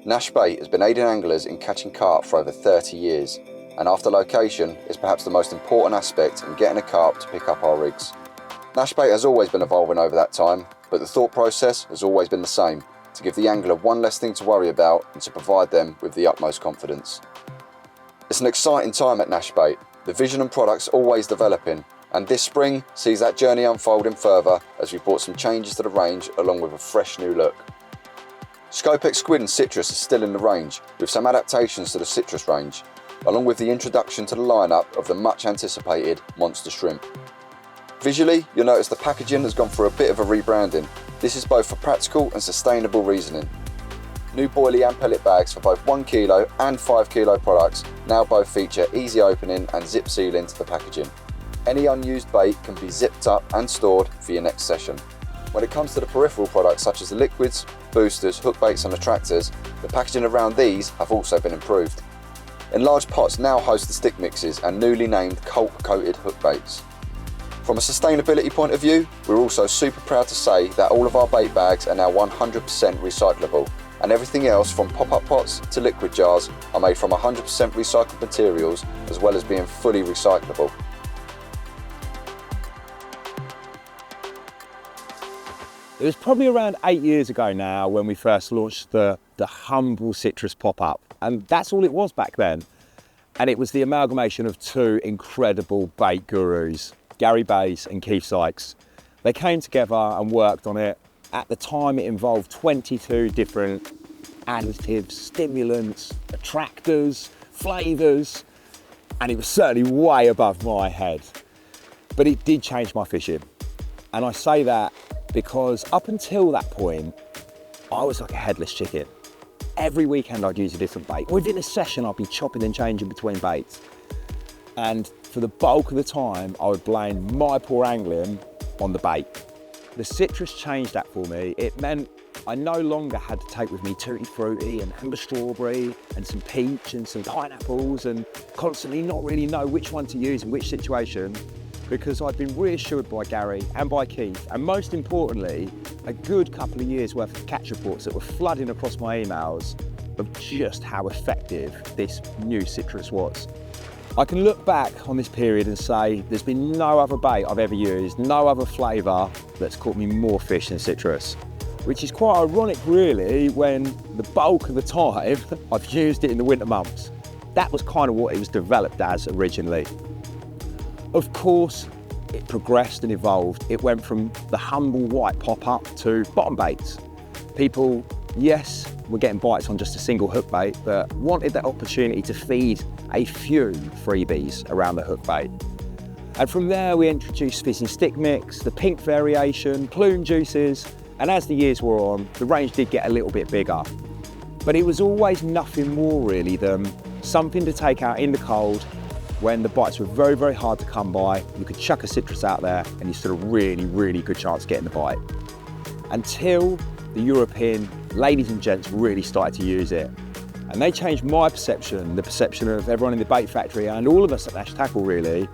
Nashbait has been aiding anglers in catching carp for over 30 years, and after location is perhaps the most important aspect in getting a carp to pick up our rigs. Nashbait has always been evolving over that time, but the thought process has always been the same, to give the angler one less thing to worry about and to provide them with the utmost confidence. It's an exciting time at Nashbait, the vision and products always developing, and this spring sees that journey unfolding further as we brought some changes to the range along with a fresh new look. Scopex Squid and Citruz are still in the range, with some adaptations to the Citruz range, along with the introduction to the lineup of the much anticipated Monster Shrimp. Visually, you'll notice the packaging has gone through a bit of a rebranding. This is both for practical and sustainable reasoning. New boilie and pellet bags for both 1 kilo and 5 kilo products now both feature easy opening and zip sealing to the packaging. Any unused bait can be zipped up and stored for your next session. When it comes to the peripheral products such as the liquids, boosters, hookbaits and attractors, the packaging around these have also been improved. Enlarged pots now host the stick mixes and newly named Carp coated hookbaits. From a sustainability point of view, we're also super proud to say that all of our bait bags are now 100% recyclable, and everything else from pop-up pots to liquid jars are made from 100% recycled materials, as well as being fully recyclable. It was probably around 8 years ago now when we first launched the humble Citruz pop-up, and that's all it was back then. And it was the amalgamation of two incredible bait gurus, Gary Bays and Keith Sykes. They came together and worked on it. At the time it involved 22 different additives, stimulants, attractors, flavours, and it was certainly way above my head. But it did change my fishing. And I say that because up until that point, I was like a headless chicken. Every weekend I'd use a different bait. Within a session, I'd be chopping and changing between baits. And for the bulk of the time, I would blame my poor angling on the bait. The Citruz changed that for me. It meant I no longer had to take with me tutti frutti and amber strawberry and some peach and some pineapples and constantly not really know which one to use in which situation, because I'd been reassured by Gary and by Keith, and most importantly, a good couple of years worth of catch reports that were flooding across my emails of just how effective this new Citruz was. I can look back on this period and say there's been no other bait I've ever used, no other flavour that's caught me more fish than Citruz, which is quite ironic really when the bulk of the time I've used it in the winter months. That was kind of what it was developed as originally. Of course, it progressed and evolved. It went from the humble white pop-up to bottom baits. People, yes, were getting bites on just a single hook bait, but wanted that opportunity to feed a few freebies around the hook bait. And from there, we introduced fish and stick mix, the pink variation, plume juices, and as the years wore on, the range did get a little bit bigger. But it was always nothing more really than something to take out in the cold when the bites were very, very hard to come by. You could chuck a Citruz out there and you stood a really, really good chance of getting the bite. Until the European ladies and gents really started to use it. And they changed my perception, the perception of everyone in the bait factory and all of us at Nash Tackle really,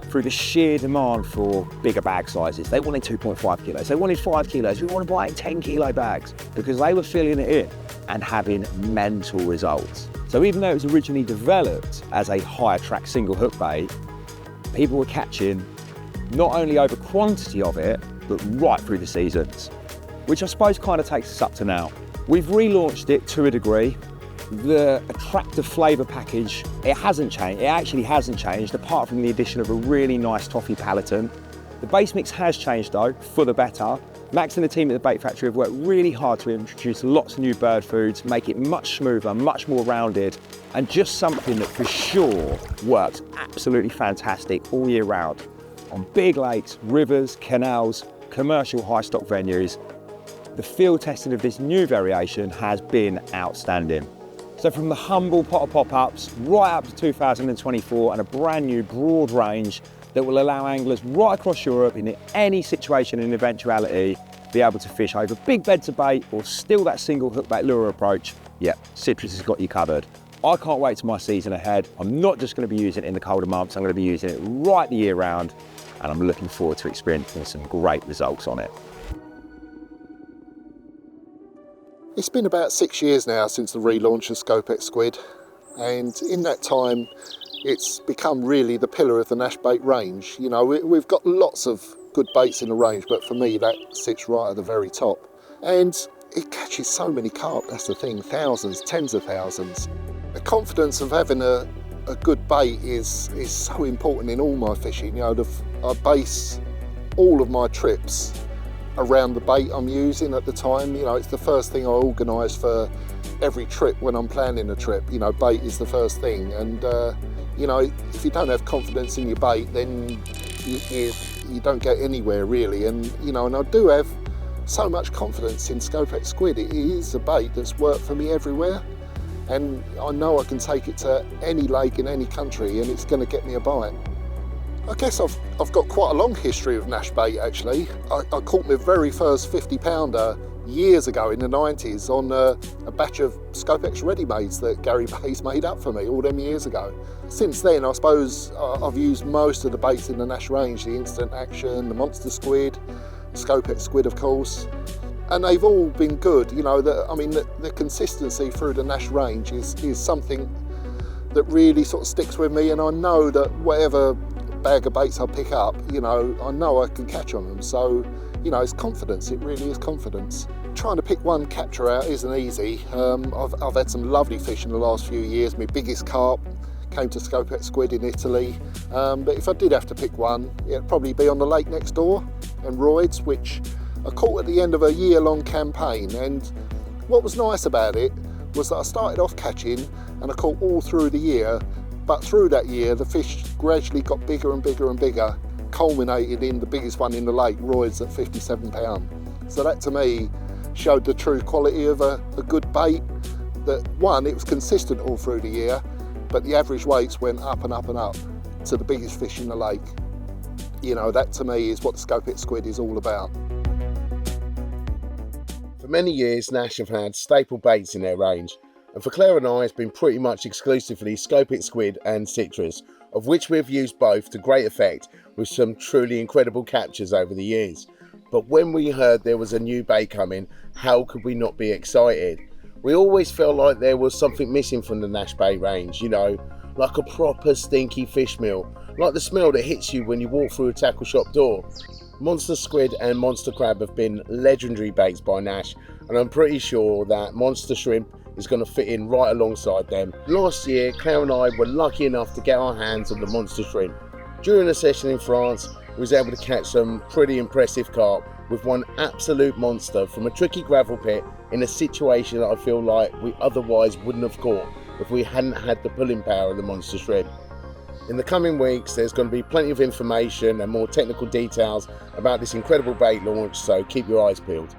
through the sheer demand for bigger bag sizes. They wanted 2.5 kilos, they wanted 5 kilos, we want to buy in 10 kilo bags because they were filling it in and having mental results. So even though it was originally developed as a high attract single hook bait, people were catching not only over quantity of it, but right through the seasons, which I suppose kind of takes us up to now. We've relaunched it to a degree. The attractive flavour package, it hasn't changed. It actually hasn't changed, apart from the addition of a really nice toffee palatine. The base mix has changed though, for the better. Max and the team at the Bait Factory have worked really hard to introduce lots of new bird foods, make it much smoother, much more rounded, and just something that for sure works absolutely fantastic all year round on big lakes, rivers, canals, commercial high stock venues. The field testing of this new variation has been outstanding. So from the humble pot of pop-ups right up to 2024 and a brand new broad range that will allow anglers right across Europe in any situation and eventuality be able to fish over big beds of bait or still that single hook bait lure approach. Yep, Citruz has got you covered. I can't wait to my season ahead. I'm not just going to be using it in the colder months, I'm going to be using it right the year round, and I'm looking forward to experiencing some great results on it. It's been about 6 years now since the relaunch of Scopex Squid, and in that time it's become really the pillar of the Nashbait range. You know, we've got lots of good baits in the range, but for me that sits right at the very top. And it catches so many carp, that's the thing, thousands, tens of thousands. The confidence of having a good bait is so important in all my fishing. You know, I base all of my trips around the bait I'm using at the time. You know, it's the first thing I organise for every trip when I'm planning a trip. You know, bait is the first thing, and you know, if you don't have confidence in your bait, then you don't get anywhere really. And you know, and I do have so much confidence in Scopex Squid. It is a bait that's worked for me everywhere, and I know I can take it to any lake in any country and it's going to get me a bite. I guess I've got quite a long history of Nash bait actually. I caught my very first 50 pounder years ago in the 90s on a batch of Scopex ready-mades that Gary Bayes made up for me all them years ago. Since then, I suppose I've used most of the baits in the Nash range, the instant action, the monster squid, Scopex Squid of course, and they've all been good. You know, the consistency through the Nash range is something that really sort of sticks with me, and I know that whatever bag of baits I pick up, you know I can catch on them. So, you know, it's confidence, it really is confidence. Trying to pick one capture out isn't easy. I've had some lovely fish in the last few years. My biggest carp came to Scopex Squid in Italy, but if I did have to pick one, it'd probably be on the lake next door, and Royds, which I caught at the end of a year-long campaign. And what was nice about it was that I started off catching and I caught all through the year, but through that year the fish gradually got bigger and bigger and bigger, culminated in the biggest one in the lake, Royds, at 57 pound. So that to me showed the true quality of a good bait, that one, it was consistent all through the year, but the average weights went up and up and up to the biggest fish in the lake. You know, that to me is what the Scopex Squid is all about. For many years, Nash have had staple baits in their range, and for Claire and I, it's been pretty much exclusively Scopex Squid and Citruz, of which we've used both to great effect with some truly incredible captures over the years. But when we heard there was a new bait coming, how could we not be excited? We always felt like there was something missing from the Nash bait range, you know, like a proper stinky fish meal, like the smell that hits you when you walk through a tackle shop door. Monster squid and monster crab have been legendary baits by Nash, and I'm pretty sure that monster shrimp is going to fit in right alongside them. Last year, Claire and I were lucky enough to get our hands on the monster shrimp. During a session in France, we was able to catch some pretty impressive carp, with one absolute monster from a tricky gravel pit in a situation that I feel like we otherwise wouldn't have caught if we hadn't had the pulling power of the monster shrimp. In the coming weeks, there's going to be plenty of information and more technical details about this incredible bait launch, so keep your eyes peeled.